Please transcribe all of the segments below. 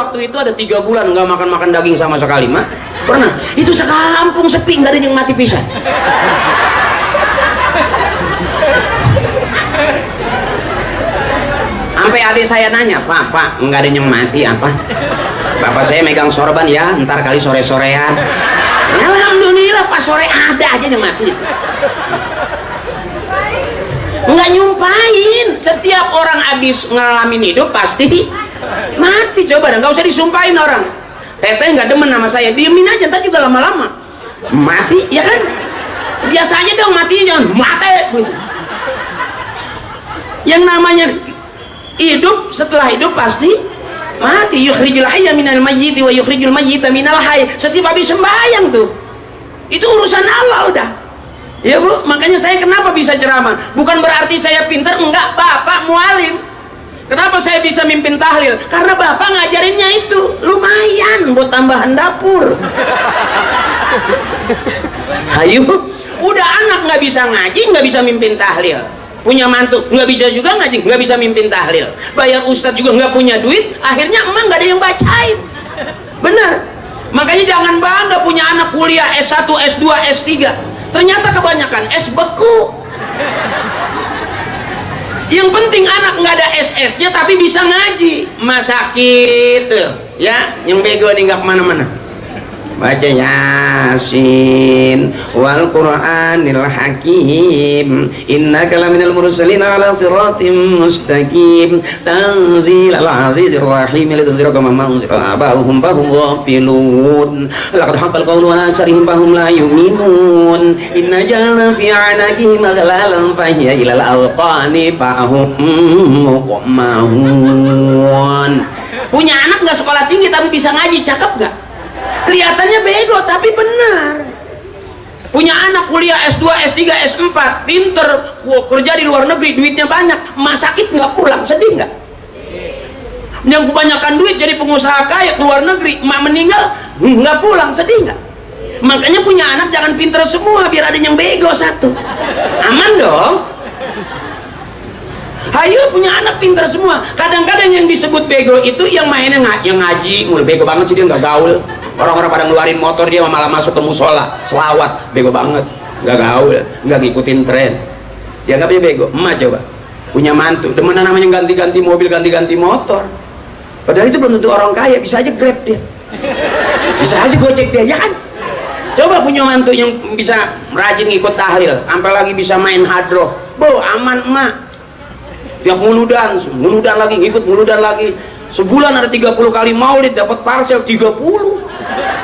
waktu itu ada 3 bulan nggak makan daging sama sekali, mak. Pernah. Itu sekampung sepi, nggak ada yang mati pisan. Sampai adik saya nanya, Pak, nggak ada yang mati apa? Bapak saya megang sorban ya, ntar kali sore-sorean. Alhamdulillah pas sore ada aja yang mati. Nggak nyumpahin. Setiap orang habis ngalamin hidup pasti mati. Coba dah, nggak usah disumpahin orang. Teteh nggak demen sama saya, diemin aja, ntar juga lama-lama mati, ya kan? Biasa aja dong matinya, jangan mati. Yang namanya hidup, setelah hidup pasti mati. Yukhrijul hayya minal mayyiti wa yukhrijul mayyita minal hayy. Setiap habis sembahyang tuh, itu urusan Allah udah. Ya Bu, makanya saya kenapa bisa ceramah? Bukan berarti saya pintar, enggak, Bapak mualim. Kenapa saya bisa mimpin tahlil? Karena Bapak ngajarinnya itu lumayan buat tambahan dapur. Ayo, udah anak nggak bisa ngaji, nggak bisa mimpin tahlil. Punya mantu nggak bisa juga ngaji, nggak bisa mimpin tahlil. Bayar ustadz juga nggak punya duit, akhirnya emang nggak ada yang bacain. Bener. Makanya jangan bangga punya anak kuliah S1, S2, S3. Ternyata kebanyakan S beku. Yang penting anak nggak ada SS-nya tapi bisa ngaji. Masakit ya, yang bego nih nggak kemana-mana. Baca Yasin wal Qur'anil Hakim innaka laminal mursalin ala siratim mustaqim tanzilal azizir rahim litunzira qauman ma unzira abahum fahum ghafilun laqad haqqal qawlu ala aksarihim fahum la yu'minun inna ja'alna fi a'naqihim aghlalan fahiya ilal alqani fahum muqmahun. Punya anak nggak sekolah tinggi tapi bisa ngaji, cakep nggak? Kelihatannya bego tapi benar. Punya anak kuliah S2, S3, S4, pinter, kerja di luar negeri, duitnya banyak, emak sakit nggak pulang, sedih nggak? Yang kebanyakan duit jadi pengusaha kaya, keluar negeri, emak meninggal nggak pulang, sedih nggak? Makanya punya anak jangan pinter semua, biar ada yang bego satu. Aman dong. Hayo punya anak pinter semua. Kadang-kadang yang disebut bego itu yang mainnya yang ngaji, mulai bego banget sih dia, nggak gaul. Orang-orang pada ngeluarin motor, dia malah masuk ke musola selawat, bego banget, nggak gaul, nggak ngikutin tren. Ya nggak punya bego. Emak coba punya mantu demenan namanya ganti-ganti mobil, ganti-ganti motor, padahal itu belum tentu orang kaya, bisa aja Grab dia, bisa aja Gojek dia, ya kan? Coba punya mantu yang bisa rajin ngikut tahlil, sampai lagi bisa main hadroh, bo aman emak. Tiap muludan lagi, ngikut muludan lagi, sebulan ada 30 kali maulid, dapat parsel 30.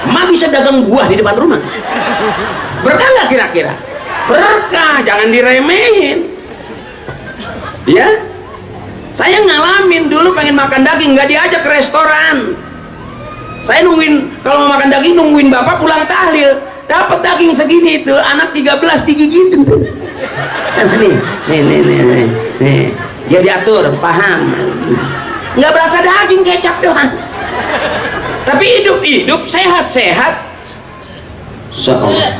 Emak bisa dagang buah di depan rumah. Berkah nggak kira-kira? Berkah, jangan diremehin. Ya, saya ngalamin dulu pengen makan daging, nggak diajak ke restoran. Saya nungguin, kalau mau makan daging nungguin bapak pulang tahlil, dapat daging segini itu, anak 13 digigitin. Nih, dia diatur, paham? Nggak berasa daging, kecap doang. Tapi hidup sehat-sehat. Insyaallah.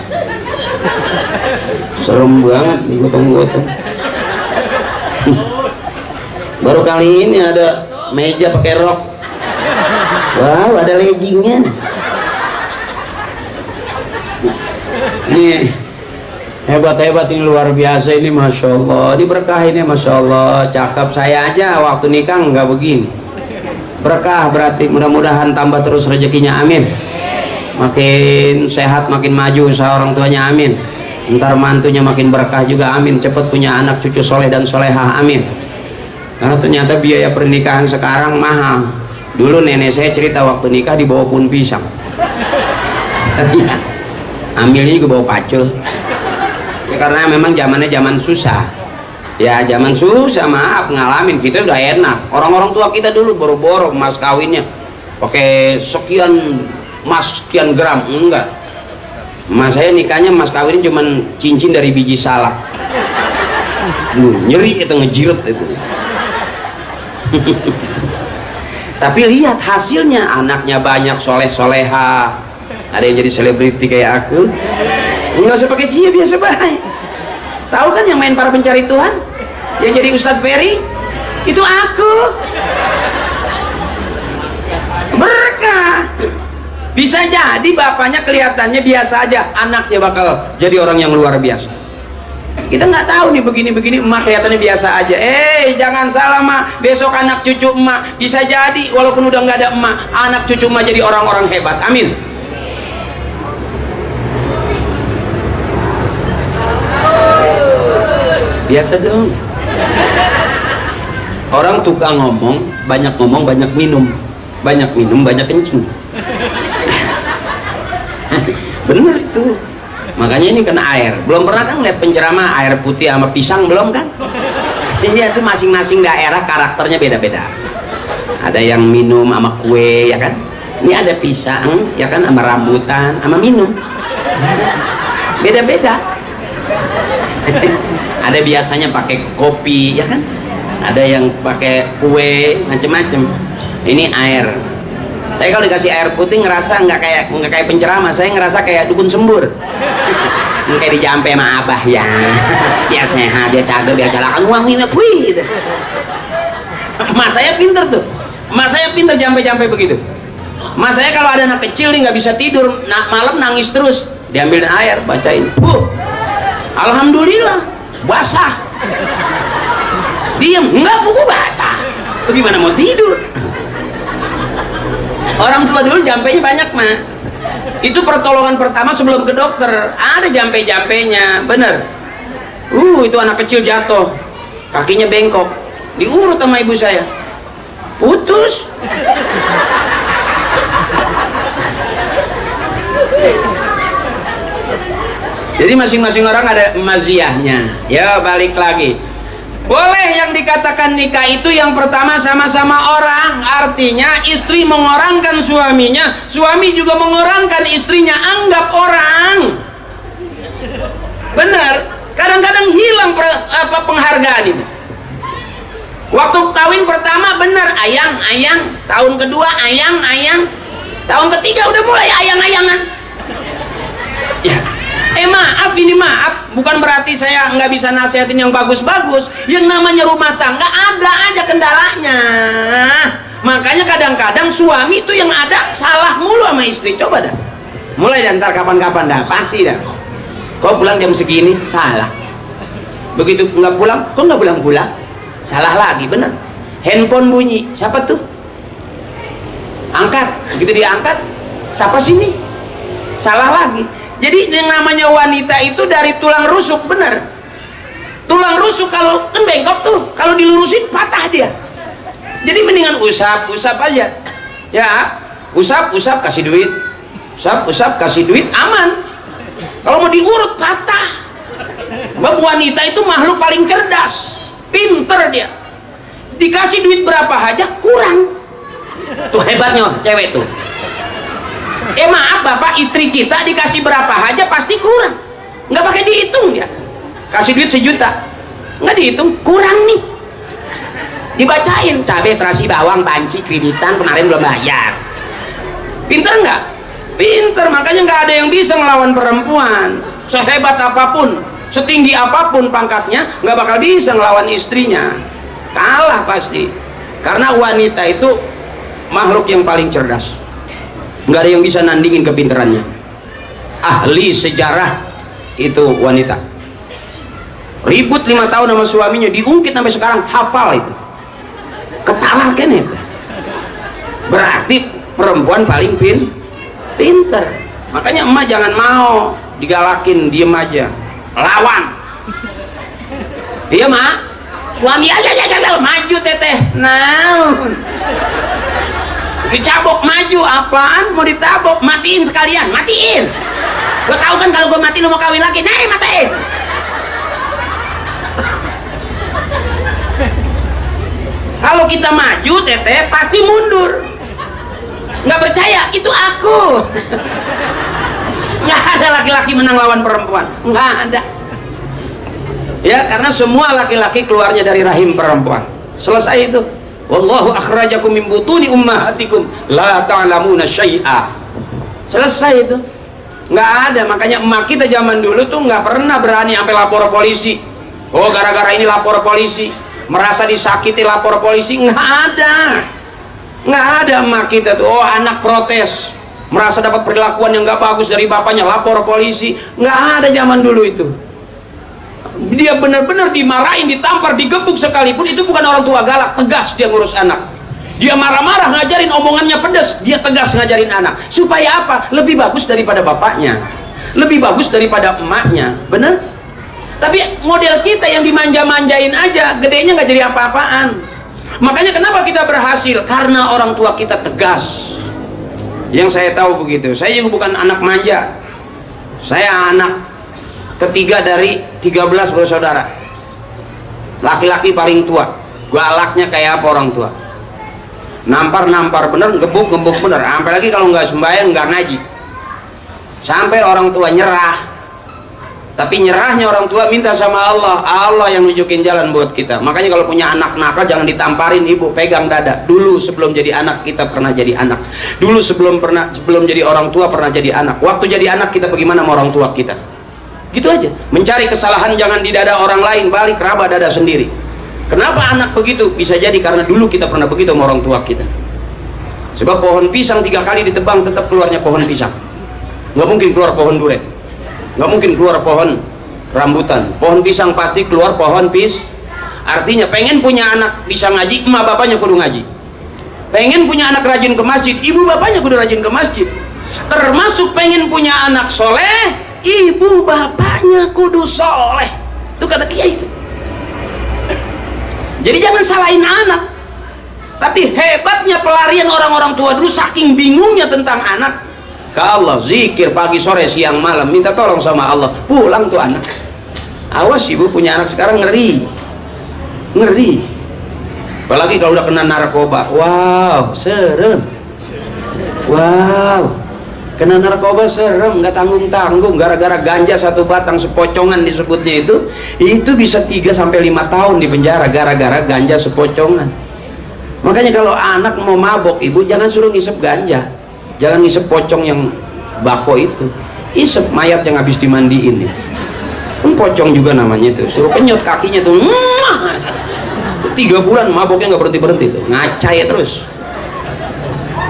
Serem banget nih gotong-gotong. Baru kali ini ada meja pakai rok. Wow, ada leggingnya. Nih hebat-hebat ini, luar biasa ini, masya Allah. Diberkahin ya, masya Allah. Cakep. Saya aja waktu nikah nggak begini. Berkah berarti, mudah-mudahan tambah terus rezekinya, amin. Makin sehat, makin maju usaha orang tuanya, amin. Ntar mantunya makin berkah juga, amin. Cepet punya anak cucu soleh dan solehah, amin. Karena ternyata biaya pernikahan sekarang mahal. Dulu nenek saya cerita waktu nikah dibawa pohon pisang. Ambilnya juga bawa pacul. Ya, karena memang zamannya zaman susah. Ya zaman susah, maaf, ngalamin. Kita udah enak. Orang-orang tua kita dulu boro-boro mas kawinnya pakai sekian mas, sekian gram. Enggak, mas saya nikahnya mas kawinnya cuman cincin dari biji salak. Nyeri itu, ngejiret itu. Tapi lihat hasilnya, anaknya banyak, soleh-soleha, ada yang jadi selebriti kayak aku. Nggak usah pakai cia, biasa baik. Tahu kan yang main para pencari Tuhan, yang jadi Ustadz Ferry, itu aku. Bisa jadi bapaknya kelihatannya biasa aja, anaknya bakal jadi orang yang luar biasa. Kita nggak tahu nih, begini-begini emak kelihatannya biasa aja. Jangan salah emak, besok anak cucu emak bisa jadi walaupun udah nggak ada emak, anak cucu emak jadi orang-orang hebat. Amin. Biasa dong. Orang tukang ngomong, banyak minum, banyak kencing. Bener itu. Makanya ini kena air. Belum pernah kan lihat penceramah air putih sama pisang, belum kan? Iya, itu masing-masing daerah karakternya beda-beda. Ada yang minum sama kue, ya kan? Ini ada pisang, ya kan, sama rambutan, sama minum. Beda-beda. Ada biasanya pakai kopi, ya kan? Ada yang pakai kue, macem-macem. Ini air. Saya kalau dikasih air putih ngerasa nggak kayak penceramah, saya ngerasa kayak dukun sembur. Kayak dijampe sama abah ya. Ya sehat, dia cagak, dia calakan uang ini, gitu. Mas saya pinter tuh. Mas saya pinter jampe-jampe begitu. Mas saya kalau ada anak kecil nih nggak bisa tidur, malam nangis terus, diambilin air, bacain. Alhamdulillah, basah. Diem, enggak, buku basah. Bagaimana mau tidur? Orang tua dulu jampenya banyak mah. Itu pertolongan pertama sebelum ke dokter. Ada jampe-jampenya, bener. Itu anak kecil jatuh, kakinya bengkok, diurut sama ibu saya, putus. Jadi masing-masing orang ada maziyahnya. Ya, balik lagi. Boleh yang dikatakan nikah itu yang pertama sama-sama orang, artinya istri mengorangkan suaminya, suami juga mengorangkan istrinya, anggap orang. Benar, kadang-kadang hilang penghargaan itu. Waktu kawin pertama benar, ayang, tahun kedua ayang, tahun ketiga udah mulai ayang-ayangan. Ya. Maaf, ini maaf, bukan berarti saya nggak bisa nasihatin yang bagus-bagus. Yang namanya rumah tangga ada aja kendalanya. Makanya kadang-kadang suami itu yang ada salah mulu sama istri. Coba dah, mulai dan ntar kapan-kapan dah, pasti dah. Kau pulang jam segini, salah. Begitu nggak pulang, kok nggak pulang-pulang, salah lagi, bener. Handphone bunyi, siapa tuh? Angkat, begitu diangkat, siapa sini? Salah lagi. Jadi yang namanya wanita itu dari tulang rusuk, bener. Tulang rusuk kalau kan bengkok tuh, kalau dilurusin patah dia. Jadi mendingan usap aja. Ya, usap kasih duit. Usap kasih duit, aman. Kalau mau diurut patah. Sebab wanita itu makhluk paling cerdas, pinter dia. Dikasih duit berapa aja kurang. Tuh hebatnya cewek tuh. Maaf bapak, istri kita dikasih berapa aja pasti kurang, nggak pakai dihitung dia. Kasih duit 1 juta nggak dihitung, kurang nih, dibacain cabai, terasi, bawang, panci, kreditan, kemarin belum bayar. Pinter nggak? Pinter. Makanya nggak ada yang bisa ngelawan perempuan. Sehebat apapun, setinggi apapun pangkatnya, nggak bakal bisa ngelawan istrinya. Kalah pasti, karena wanita itu makhluk yang paling cerdas. Nggak ada yang bisa nandingin kepintarannya. Ahli sejarah itu wanita. Ribut 5 tahun sama suaminya, diungkit sampai sekarang hafal itu. Ketawa kan itu. Berarti perempuan paling pinter. Makanya emak jangan mau digalakin, diem aja, lawan. Iya mak, suami aja maju teteh. Dicabok maju, apaan mau ditabok? Matiin sekalian, matiin. Gue tahu kan kalau gue mati lu mau kawin lagi, matiin. Kalau kita maju teteh pasti mundur. Nggak percaya, itu aku. Nggak ada laki-laki menang lawan perempuan, nggak ada. Ya, karena semua laki-laki keluarnya dari rahim perempuan. Selesai itu. Wallahu akhrajakum min butuni ummahatikum la ta'lamuna syai'a. Selesai itu. Nggak ada. Makanya emak kita zaman dulu tuh nggak pernah berani sampai lapor polisi. Oh, gara-gara ini lapor polisi, merasa disakiti lapor polisi. Nggak ada. Nggak ada emak kita tuh. Oh, anak protes, merasa dapat perlakuan yang nggak bagus dari bapaknya, lapor polisi. Nggak ada zaman dulu itu. Dia benar-benar dimarahin, ditampar, digebuk sekalipun, itu bukan orang tua galak, tegas dia ngurus anak. Dia marah-marah ngajarin, omongannya pedas, dia tegas ngajarin anak. Supaya apa? Lebih bagus daripada bapaknya, lebih bagus daripada emaknya. Bener? Tapi model kita yang dimanja-manjain aja, gedenya nggak jadi apa-apaan. Makanya kenapa kita berhasil? Karena orang tua kita tegas. Yang saya tahu begitu. Saya juga bukan anak manja. Saya anak ketiga dari 13 bersaudara. Laki-laki paling tua. Galaknya kayak apa orang tua? Nampar-nampar bener, gebuk-gebuk bener. Sampai lagi kalau nggak sembahyang, nggak ngaji. Sampai orang tua nyerah. Tapi nyerahnya orang tua minta sama Allah, Allah yang nunjukin jalan buat kita. Makanya kalau punya anak nakal jangan ditamparin, ibu pegang dada. Dulu sebelum jadi anak kita pernah jadi anak. Dulu sebelum jadi orang tua pernah jadi anak. Waktu jadi anak kita bagaimana sama orang tua kita? Gitu aja. Mencari kesalahan jangan di dada orang lain, balik raba dada sendiri. Kenapa anak begitu? Bisa jadi karena dulu kita pernah begitu sama orang tua kita. Sebab pohon pisang 3 kali ditebang tetap keluarnya pohon pisang. Nggak mungkin keluar pohon durian. Nggak mungkin keluar pohon rambutan. Pohon pisang pasti keluar pohon pis. Artinya pengen punya anak bisa ngaji, emak bapaknya kudu ngaji. Pengen punya anak rajin ke masjid, ibu bapaknya kudu rajin ke masjid. Termasuk pengen punya anak soleh, ibu bapaknya kudu soleh. Itu kata kiai itu. Jadi jangan salahin anak. Tapi hebatnya pelarian orang-orang tua dulu, saking bingungnya tentang anak, ke Allah, zikir pagi sore siang malam, minta tolong sama Allah, pulang tuh anak. Awas ibu punya anak sekarang ngeri, ngeri. Apalagi kalau udah kena narkoba, wow serem, wow kena narkoba serem, nggak tanggung-tanggung. Gara-gara ganja 1 batang sepocongan disebutnya itu bisa 3-5 tahun di penjara gara-gara ganja sepocongan. Makanya kalau anak mau mabok, ibu jangan suruh ngisep ganja. Jangan ngisep pocong yang bako itu, isep mayat yang habis dimandiin. Pocong juga namanya itu, suruh penyot kakinya tuh. 3 bulan maboknya nggak berhenti-berhenti tuh, ngacai terus.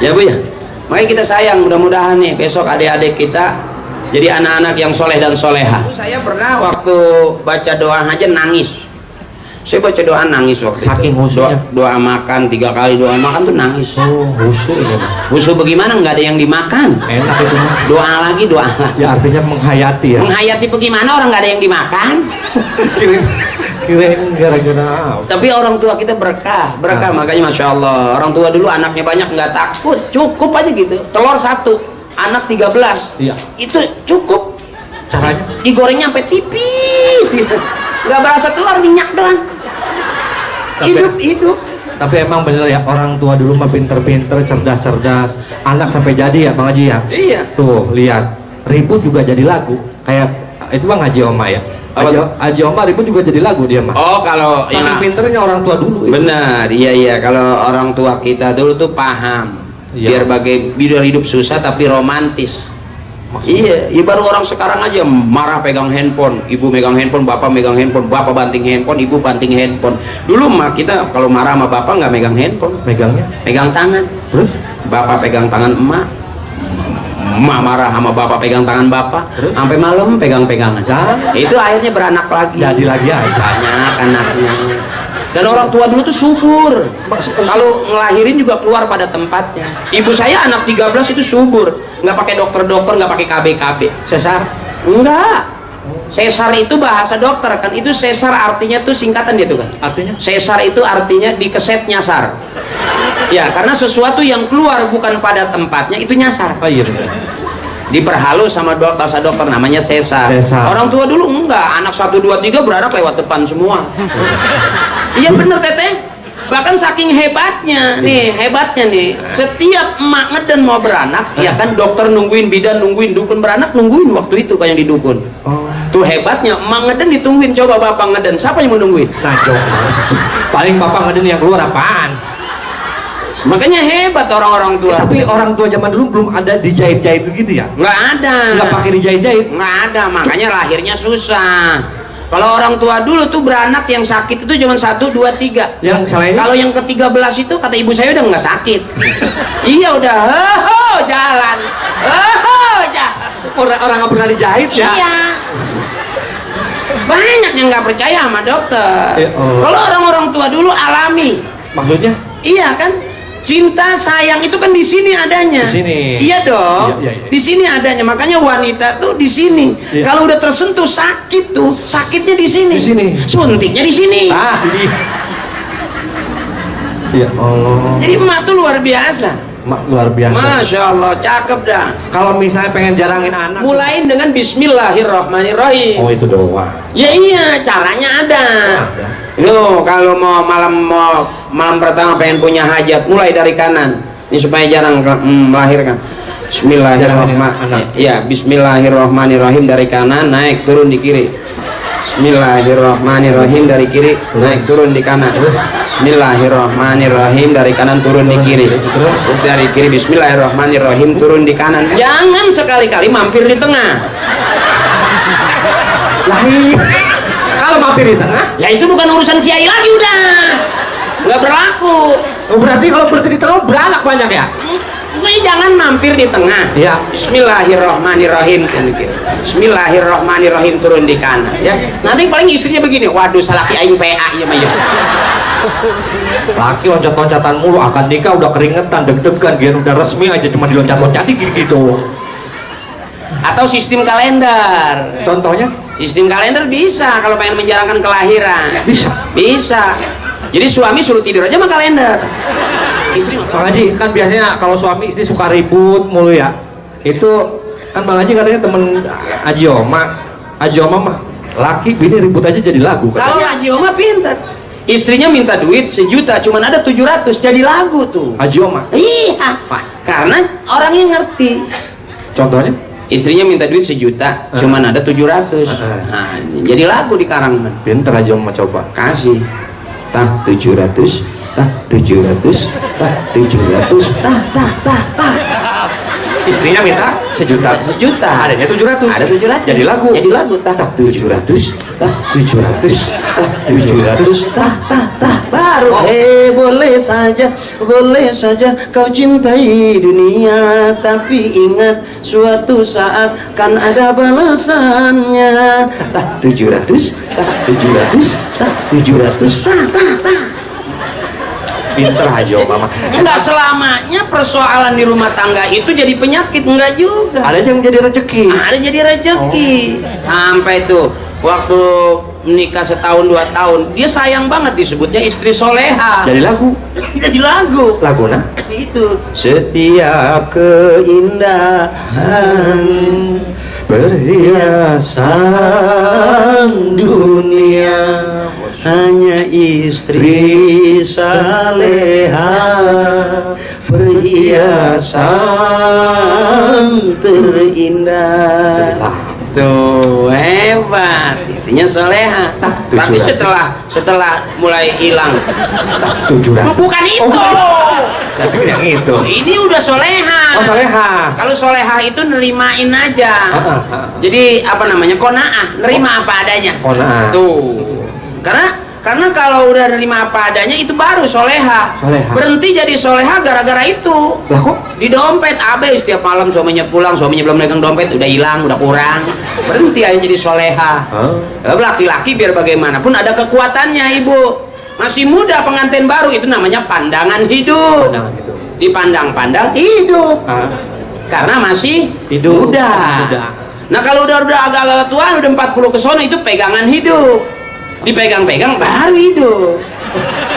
Ya bu ya, makanya kita sayang, mudah-mudahan nih besok adik-adik kita jadi anak-anak yang soleh dan soleha. Saya pernah waktu baca doa aja nangis. Saya baca doa nangis waktu saking khusyuknya. Doa makan 3 kali doa makan tuh nangis. Oh, khusyuk ya. Khusyuk bagaimana? Nggak ada yang dimakan. Enak itu. Doa lagi doa. Ya artinya menghayati ya. Menghayati bagaimana? Orang nggak ada yang dimakan. Kirain gara-gara. Tapi orang tua kita berkah. Makanya masya Allah. Orang tua dulu anaknya banyak nggak takut. Cukup aja gitu. Telur 1, anak 13. Iya. Itu cukup. Caranya? Digorengnya sampai tipis gitu. Nggak berasa telur, minyak doang. Hidup. Tapi emang bener ya, orang tua dulu mah pinter-pinter, cerdas-cerdas. Anak sampai jadi ya Bang Haji ya. Iya. Tuh lihat, ribut juga jadi lagu. Kayak itu Bang Haji Oma ya. Haji Oma ribut juga jadi lagu dia mah. Oh kalau yang pinternya orang tua dulu. Benar, iya. Kalau orang tua kita dulu tuh paham. Iya. Biar hidup susah tapi romantis. Iya, baru orang sekarang aja marah pegang handphone, ibu megang handphone, bapak megang handphone, bapak banting handphone, ibu banting handphone. Dulu mah kita kalau marah sama bapak nggak megang handphone, megangnya pegang tangan. Terus bapak pegang tangan emak, emak marah sama bapak pegang tangan bapak, sampai malam pegang-pegangan. Itu akhirnya beranak lagi. Jadi lagi aja. Banyak anaknya. Dan orang tua dulu tuh subur. Kalau ngelahirin juga keluar pada tempatnya. Ibu saya anak 13 itu subur. Nggak pakai dokter-dokter, nggak pakai KB. Sesar? Enggak. Sesar itu bahasa dokter kan. Itu sesar artinya tuh singkatan gitu kan. Artinya? Sesar itu artinya dikeset nyasar. Ya, karena sesuatu yang keluar bukan pada tempatnya itu nyasar. Oh iya benar. Diperhalus sama bahasa dokter namanya sesar. Orang tua dulu enggak, anak 1, 2, 3 beranak lewat depan semua. Iya bener teteh. Bahkan saking hebatnya nih, setiap emak ngeden mau beranak, ya kan dokter nungguin, bidan nungguin, dukun beranak nungguin waktu itu kayak di dukun. Oh. Tuh hebatnya, emak ngeden ditungguin, coba bapak ngeden, siapa yang mau nungguin? Nah, paling bapak ngeden yang keluar apaan? Makanya hebat orang-orang tua. Tapi orang tua zaman dulu belum ada dijahit-jahit begitu ya? Nggak ada. Nggak pakai dijahit-jahit? Nggak ada, makanya lahirnya susah. Kalau orang tua dulu tuh beranak yang sakit itu cuma 1, 2, 3. Yang selain kalau yang ke-13 itu kata ibu saya udah nggak sakit. Iya udah jalan. Oh, ya. Orang nggak pernah dijahit ya. Iya. Banyak yang nggak percaya sama dokter. Oh. Kalau orang-orang tua dulu alami. Maksudnya? Iya kan? Cinta sayang itu kan di sini adanya. Di sini. Iya dong. Iya. Di sini adanya. Makanya wanita tuh di sini. Iya. Kalau udah tersentuh sakit tuh, sakitnya di sini. Di sini. Suntiknya di sini. Iya. Ya Allah. Jadi emak tuh luar biasa. Mak luar biasa. Masya Allah, cakep dah. Kalau misalnya pengen jarangin anak, Mulain dengan Bismillahirrahmanirrahim. oh itu doang. Ya iya, caranya ada. Lo kalau mau malam pertama pengen punya hajat, mulai dari kanan. Ini supaya jarang melahirkan. Bismillahirrahmanirrahim. Ya, Bismillahirrahmanirrahim dari kanan naik turun di kiri. Bismillahirrahmanirrahim dari kiri naik turun di kanan. Bismillahirrahmanirrahim dari kanan turun di kiri. Terus dari kiri Bismillahirrahmanirrahim turun di kanan. Jangan sekali-kali mampir di tengah. Kalau mampir di tengah, Ya itu bukan urusan kiai lagi udah. Nggak berlaku. berarti kalau berarti di tengah beranak banyak ya? Pokoknya jangan mampir di tengah. Iya. Bismillahirrahmanirrahim turun di kiri. Bismillahirrahmanirrahim turun di kanan. Ya. Nanti paling istrinya begini. Waduh, salah aing PA ya mah. Laki loncat-loncatan mulu, akan nikah udah keringetan, deg-degan, dia udah resmi aja cuma diloncat-loncati gitu. Atau sistem kalender. Contohnya? Sistem kalender bisa kalau pengen menjalankan kelahiran. Bisa. Jadi suami suruh tidur aja sama kalender. Istri Bang Haji, kan biasanya kalau suami istri suka ribut mulu ya. Itu kan Bang Haji katanya temen Haji Oma mah laki bini ribut aja jadi lagu katanya. Kalau Haji Oma pintar. Istrinya minta duit 1 juta, cuman ada 700, jadi lagu tuh. Haji Oma? Iya, karena orangnya ngerti. Contohnya? Istrinya minta duit 1 juta, cuman ada 700. Nah, jadi lagu di karangan. Pinter Haji Oma coba. Kasih. Tah 700, tah 700, tah 700, tah. Istrinya minta 1 juta. 1 juta. Adanya 700. Ada 700. Jadi lagu. Jadi lagu. Tah 700, tah 700, tah 700, tah. Baru. Boleh saja kau cintai dunia, tapi ingat suatu saat kan ada balasannya. Tah 700, tah 700, tah 700, tah. Pinter Haji Oma. Enggak selamanya persoalan di rumah tangga itu jadi penyakit, enggak juga. Ada yang jadi rezeki. Ada jadi rezeki. Sampai tuh waktu menikah 1-2 tahun, dia sayang banget disebutnya istri soleha. Jadi lagu. Jadi lagu. Lagu nah. Itu setiap keindahan perhiasan dunia hanya istri saleha, perhiasan terindah. Tuh hebat, intinya soleha. Tapi setelah mulai hilang 700. bukan itu. Tapi yang itu. Ini udah soleha. Oh soleha. Kalau soleha itu nerimain aja. Jadi apa namanya, konaah, nerima apa adanya. Konaah. Tuh. Karena kalau udah nerima apa adanya itu baru soleha. Berhenti jadi soleha gara-gara itu. Lah kok? Di dompet abe setiap malam suaminya pulang, suaminya belum megang dompet, udah hilang, udah kurang. Berhenti aja jadi soleha. Laki-laki biar bagaimanapun ada kekuatannya, Ibu. Masih muda pengantin baru, itu namanya pandangan hidup. Dipandang-pandang hidup. Karena masih muda. Nah kalau udah agak-agak tua, udah 40 ke sono, itu pegangan hidup. Dipegang-pegang baru hidup.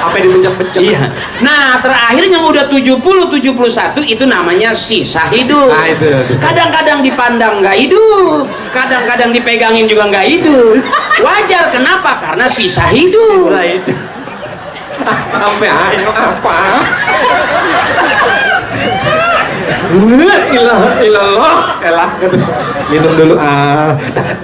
Apa yang dipencet-pencet? Iya. Nah terakhir yang udah 70-71 itu namanya sisa hidup. Nah, itu. Kadang-kadang dipandang nggak hidup, kadang-kadang dipegangin juga nggak hidup. Wajar, kenapa? Karena sisa hidup. Nah, itu. Sampai ayo apa? Ilah elah minum dulu 700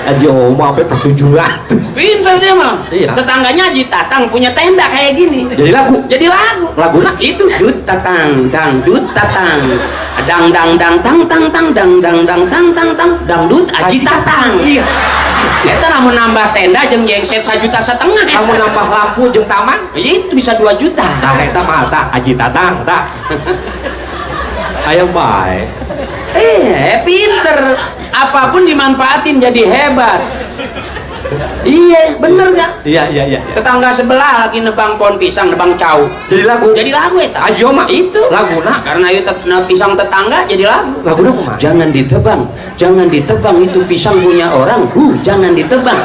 Haji Oma sampai 700. Pinter dia mah. Iya. Tetangganya Haji Tatang punya tenda kayak gini. Jadi lagu. Lagu nah itu dut tatang dangdut tatang dang dang dang tang tang tang dang dang dang tang tang tang dangdut Haji Tatang. Iya. Kita namun nambah tenda jeung jengset 1,5 juta. Kamu nambah lampu jeung taman? Itu bisa 2 juta. Nah, eta mah tak Haji Tatang tak. Ayo baik. Pinter. Apapun dimanfaatin jadi hebat. Iya, bener gak? Iya. Tetangga sebelah lagi nebang pohon pisang, nebang cau. Jadi lagu Eta. Aji Oma Itu laguna. karena itu pisang tetangga jadi lagu. Laguna kumaha? Jangan ditebang itu pisang punya orang. Jangan ditebang.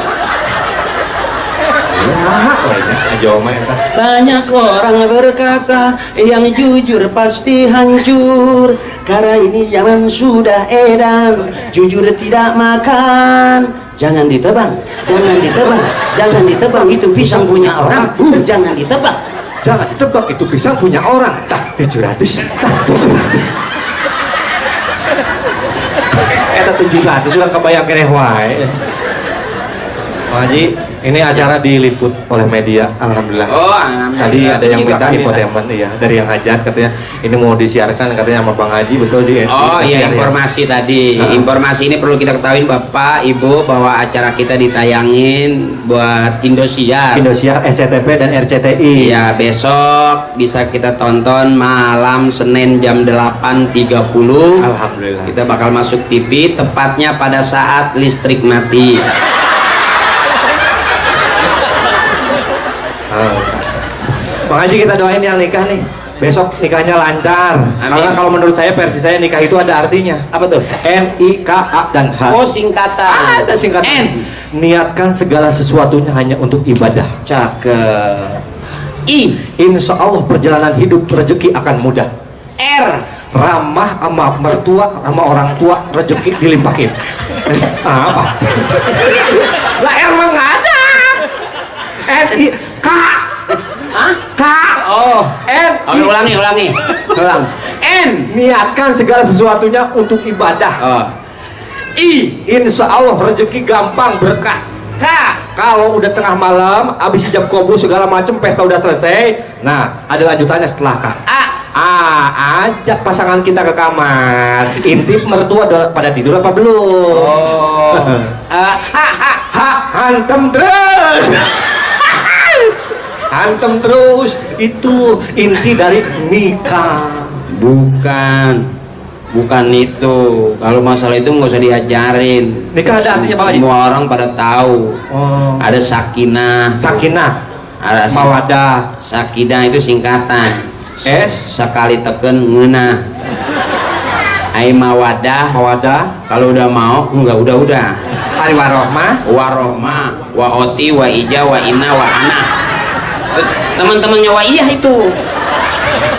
Aji Oma eta. Banyak orang berkata yang jujur pasti hancur. Karena ini zaman sudah edan, jujur tidak makan. Jangan ditebang itu pisang punya orang. Jangan ditebang itu pisang punya orang. 700. Eta 700 sudah kebayang keneh wae. Pak Haji, ini acara diliput oleh media, alhamdulillah. Tadi ada yang minta infotainment, ya, dari yang hajat katanya ini mau disiarkan katanya sama Bang Haji, betul di? Iya, informasi tadi. Informasi ini perlu kita ketahui Bapak, Ibu, bahwa acara kita ditayangin buat Indosiar, SCTV dan RCTI. Iya, besok bisa kita tonton malam Senin jam 8.30. Alhamdulillah. Kita bakal masuk TV tepatnya pada saat listrik mati. Bang Haji, kita doain yang nikah nih, besok nikahnya lancar. Karena kalau menurut saya, versi saya, nikah itu ada artinya. Apa tuh? NIKA dan H. Singkatan. Ada singkatan. N. Niatkan segala sesuatunya hanya untuk ibadah. Cakep. I. Insya Allah perjalanan hidup rezeki akan mudah. R. Ramah sama mertua, sama orang tua, rezeki dilimpahin. Apa? Lah R mah nggak ada. K. K. N. Ulangi. N. Niatkan segala sesuatunya untuk ibadah. I. Insya Allah rezeki gampang berkah. K. Kalau udah tengah malam, habis ijab kabul segala macam, pesta udah selesai. Nah, ada lanjutannya setelah K. Ajak pasangan kita ke kamar. Intip mertua pada tidur apa belum? Hantem terus. Hantem terus, itu inti dari nikah. Bukan itu. Kalau masalah itu nggak usah diajarin. Nikah ada artinya apa? Semua orang pada tahu. Ada sakinah, ada mawadah. Sakinah itu singkatan. Sekali teken ngeunah. Ai mawadah. Kalau udah mau, enggak udah. Ari warohmah, wa oti, wa ija, wa inna, wa ana. Teman-temannya wa iyah itu.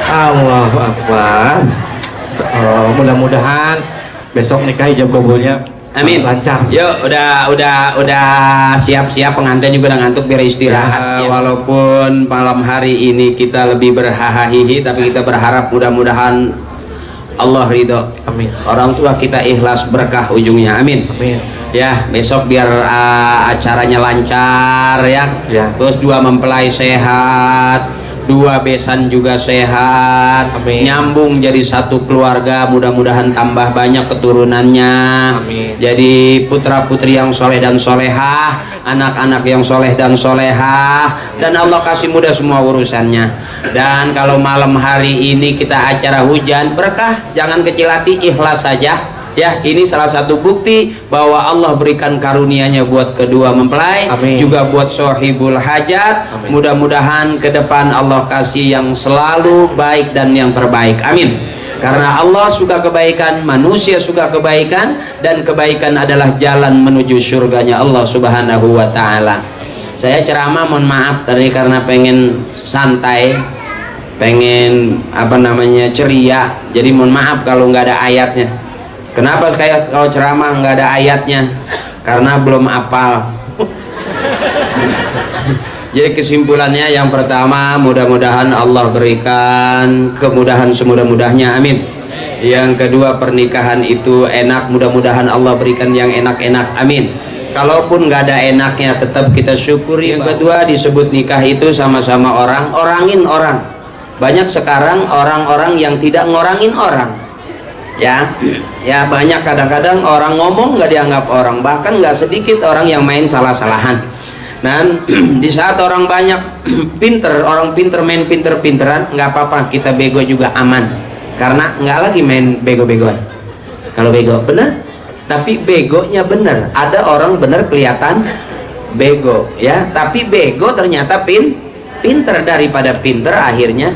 Allahu Akbar. Mudah-mudahan besok nikah ijab kabulnya amin, lancar. Yuk, udah siap-siap, pengantin juga udah ngantuk, biar istirahat. Walaupun malam hari ini kita lebih berhahahihi, tapi kita berharap mudah-mudahan Allah ridho. Amin. Orang tua kita ikhlas, berkah ujungnya. Amin. Ya, besok biar acaranya lancar ya. Terus 2 mempelai sehat, 2 besan juga sehat. Amin. Nyambung jadi satu keluarga, mudah-mudahan tambah banyak keturunannya. Amin. Jadi putra-putri yang soleh dan solehah, anak-anak yang soleh dan solehah, dan Allah kasih mudah semua urusannya. Dan kalau malam hari ini kita acara hujan berkah, jangan kecil hati, ikhlas saja. Ya, ini salah satu bukti bahwa Allah berikan karunia-Nya buat kedua mempelai. Amin. Juga buat sohibul hajat. Mudah-mudahan ke depan Allah kasih yang selalu baik dan yang terbaik. Amin. Karena Allah suka kebaikan, manusia suka kebaikan, dan kebaikan adalah jalan menuju surganya Allah Subhanahu wa Ta'ala. Saya ceramah, mohon maaf tadi karena pengen santai, pengen ceria, jadi mohon maaf kalau nggak ada ayatnya. Kenapa kayak kalau ceramah nggak ada ayatnya? Karena belum hafal. Jadi kesimpulannya, yang pertama, mudah-mudahan Allah berikan kemudahan semudah-mudahnya, amin. Yang kedua, pernikahan itu enak, mudah-mudahan Allah berikan yang enak-enak, amin. Kalaupun nggak ada enaknya, tetap kita syukuri. Yang kedua, disebut nikah itu sama-sama orangin orang. Banyak sekarang orang-orang yang tidak ngorangin orang. Ya banyak, kadang-kadang orang ngomong nggak dianggap orang, bahkan nggak sedikit orang yang main salah-salahan. Dan di saat orang banyak orang pinter main pinter-pinteran, nggak apa-apa, kita bego juga aman. karena nggak lagi main bego-begoan. Kalau bego bener, tapi begonya bener. Ada orang bener kelihatan bego ya, tapi bego ternyata pinter, daripada pinter akhirnya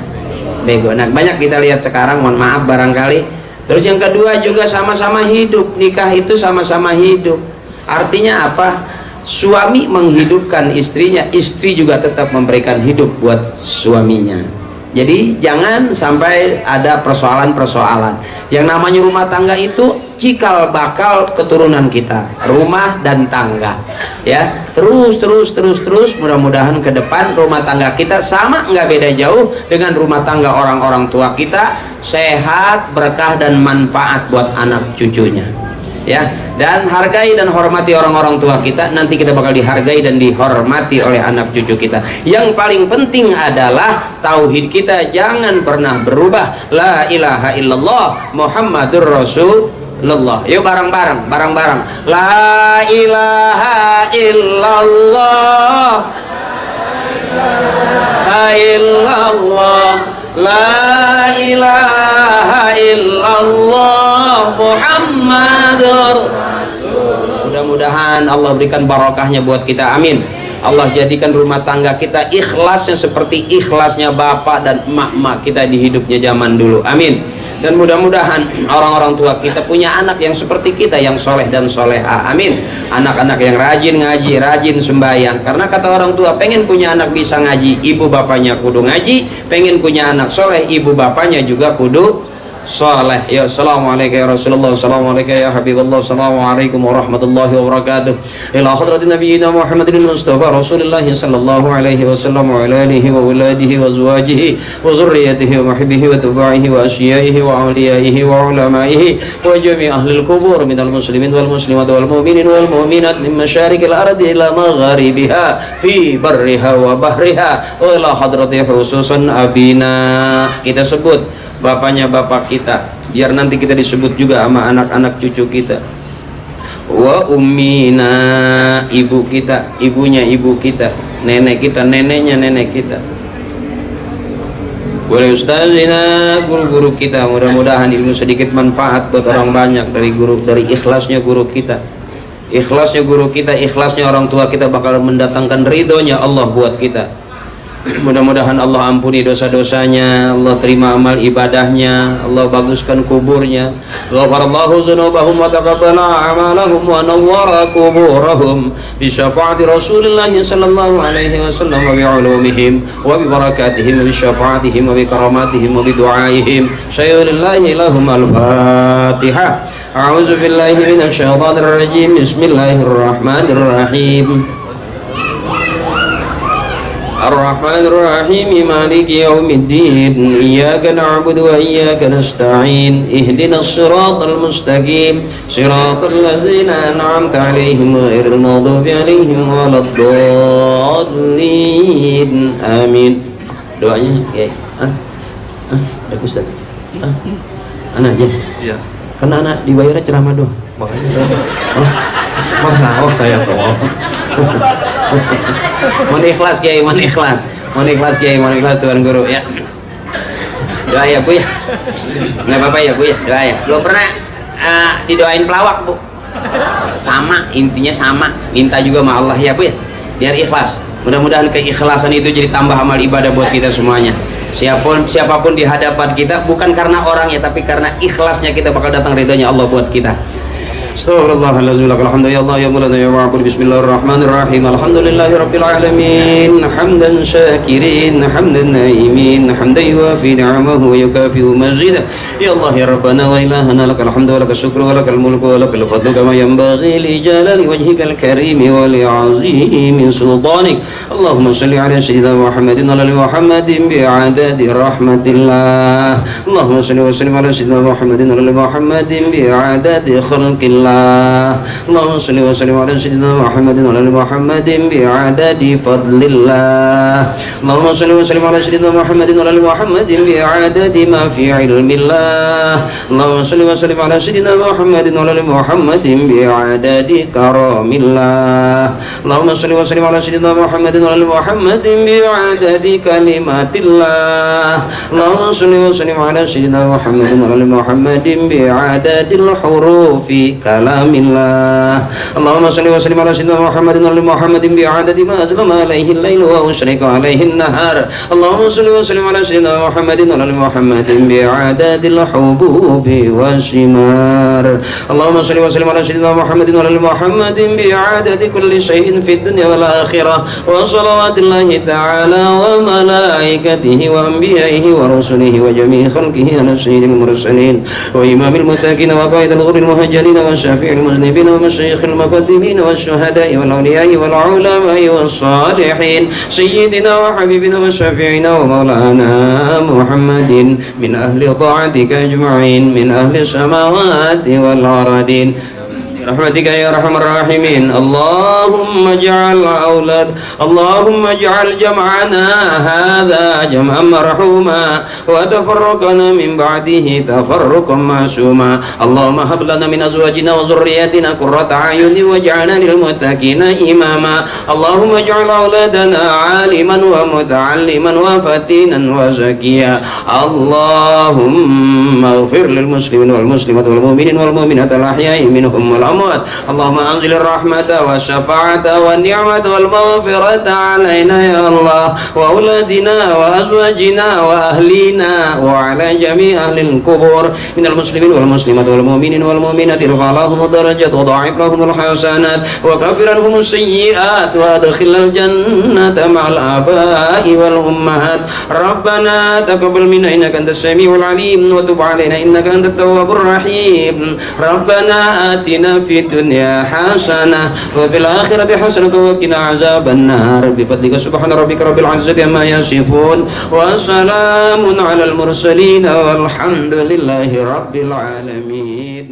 bego. Nah banyak kita lihat sekarang, mohon maaf barangkali. Terus yang kedua juga sama-sama hidup, nikah itu sama-sama hidup. Artinya apa? Suami menghidupkan istrinya, istri juga tetap memberikan hidup buat suaminya. Jadi jangan sampai ada persoalan-persoalan. Yang namanya rumah tangga itu cikal bakal keturunan kita, rumah dan tangga ya, terus mudah-mudahan ke depan rumah tangga kita sama nggak beda jauh dengan rumah tangga orang-orang tua kita, sehat, berkah dan manfaat buat anak cucunya ya. Dan hargai dan hormati orang-orang tua kita, nanti kita bakal dihargai dan dihormati oleh anak cucu kita. Yang paling penting adalah tauhid kita jangan pernah berubah, la ilaha illallah Muhammadur Rasulullah. Yuk bareng-bareng, la ilaha illallah, la ilaha illallah Muhammadur. Mudah-mudahan Allah berikan barokahnya buat kita, amin. Allah jadikan rumah tangga kita ikhlasnya seperti ikhlasnya bapak dan emak-emak kita di hidupnya zaman dulu, amin. Dan mudah-mudahan orang-orang tua kita punya anak yang seperti kita, yang soleh dan soleha, amin. Anak-anak yang rajin ngaji, rajin sembahyang. Karena kata orang tua, pengen punya anak bisa ngaji, ibu bapaknya kudu ngaji. Pengen punya anak soleh, ibu bapaknya juga kudu soleh. Ya, assalamualaikum ya Rasulullah, assalamualaikum ya Habibullah, assalamualaikum warahmatullahi wabarakatuh. Ila hadratin nabiyina Muhammadin Mustafa Rasulullah sallallahu alaihi wasallam wa ala alihi wa waladihi wa azwajihi wa zurriyyatihi wa muhibbihi wa tabi'ihi wa asyaihi wa awliyaihi wa ulamaihi wa jami' ahli al-qubur minal muslimin wal muslimat wal mu'minin wal mu'minat min masyarikil ardi ila magharibiha fi barriha wa bahriha wa ila hadrati khususan abina. Kita sebut bapaknya bapak kita, biar nanti kita disebut juga sama anak-anak cucu kita. Wa ummina, ibu kita, ibunya ibu kita, nenek kita, neneknya nenek kita. Boleh ustazina, guru-guru kita. Mudah-mudahan ilmu sedikit manfaat buat orang banyak dari guru, dari ikhlasnya guru kita. Ikhlasnya guru kita, ikhlasnya orang tua kita bakal mendatangkan ridhonya Allah buat kita. Mudah-mudahan Allah ampuni dosa-dosanya, Allah terima amal ibadahnya, Allah baguskan kuburnya. Ghafarallahu dzunubahum wa taqabbala a'malahum wa nawwara kuburahum bi syafaati Rasulillah sallallahu alaihi wasallam wa bi ulumihim wa bi barakatihim wa bi syafaatihim wa bi karamatihim wa bi du'aihim. Syayyillahi lahum al-Fatihah. A'udzu billahi minasy syaithanir rajim. Bismillahirrahmanirrahim. الرحمن الرحيم مالك يوم الدين إياك نعبد وإياك نستعين اهدنا الصراط المستقيم صراط الذين أنعمت عليهم غير المغضوب عليهم ولا الضالين آمين. Doanya kayak ada Ustaz. Anak aja. Iya. Karena anak dibayarnya ceramah doang. Makanya masa saya kok. Mohon ikhlas Kiai, mohon ikhlas Kiai, mohon ikhlas Tuan Guru ya. Doa ya Bu ya. Nggak apa-apa ya Bu ya, doa ya. Belum pernah didoain pelawak Bu. Sama, intinya sama. Minta juga sama Allah ya Bu ya. Biar ikhlas. Mudah-mudahan keikhlasan itu jadi tambah amal ibadah buat kita semuanya. Siapapun di hadapan kita, bukan karena orangnya, tapi karena ikhlasnya kita bakal datang ridhonya Allah buat kita. Astaghfirullahaladzim, alhamdulillah ya mulana ya ma'bud, bismillahirrahmanirrahim, alhamdulillahi rabbil alamin, hamdan syakirin, hamdan naimin, hamdan yuafi ni'amahu wa yukafi'u mazidah. Ya Allah ya Rabbana wa ilahana, lakal hamdu wa lakal syukru wa lakal mulku wa lakal fadlu kama yanbaghi li jalali wajhikal karim wa li 'azimi sultanik. Allahumma salli ala sayyidina Muhammadin wa ala ali Muhammadin bi'adadi rahmatillah. Allahumma salli wa sallim ala sayyidina Muhammadin wa ala ali Muhammadin bi'adadi khalqillah. الله اللهم صل وسلم على سيدنا محمد وعلى ال محمد بعدد فضل الله اللهم صل وسلم على سيدنا محمد وعلى ال محمد بعدد ما في علم الله اللهم صل وسلم على سيدنا محمد وعلى ال محمد بعدد كرم الله اللهم صل وسلم على سيدنا محمد وعلى ال محمد بعدد كلمات الله اللهم صل وسلم على سيدنا محمد وعلى ال محمد بعدد الحروف كلام الله اللهم صل وسلم على سيدنا محمد وعلى ال محمد بعدد ما أظلم عليه الليل وأشرق عليه النهار اللهم صل وسلم على سيدنا محمد وعلى ال محمد بعدد الحبوب والثمار اللهم صل وسلم على سيدنا محمد وعلى ال محمد بعدد كل شيء في الدنيا والآخرة وصلوات الله تعالى وملائكته وأنبيائه ورسله وجميع خلقه على سيد المرسلين وإمام المتقين وقائد الغر المهجرين وشافع المذنبين ومشايخ المقدمين والشهداء والأولياء والعلماء والصالحين سيدنا وحبيبنا وشفيعنا ومولانا محمد من أهل طاعتك أجمعين من أهل السماوات والأرضين برحمتك يا أرحم الراحمين اللهم اجعل جمعنا هذا جمعا مرحوما وتفرقنا من بعده تفرقا معصوما اللهم هب لنا من أزواجنا وذرياتنا قرة أعين واجعلنا للمتقين إماما اللهم اجعل أولادنا عالما ومتعلما وفتينا وزكيا اللهم اغفر للمسلمين والمسلمات والمؤمنين والمؤمنات الأحياء منهم والأموات اللهم أنزل الرحمة والشفاعة والنعمة والمغفرة علينا يا الله وأولادنا وأزواجنا وأهلينا وعلى جميع أهل القبور من المسلمين والمسلمات والمؤمنين والمؤمنات ارفع لهم الدرجات وضاعف لهم الحسنات وكفر عنهم السيئات وأدخلنا الجنة مع الآباء والأمهات ربنا تقبل منا إنك أنت السميع العليم وتب علينا إنك أنت التواب الرحيم ربنا آتنا في الدنيا حسنة وفي الآخرة حسنة وقنا عذاب النار بفضلك سبحان ربك رب العزة عما يصفون وسلام على المرسلين والحمد لله رب العالمين.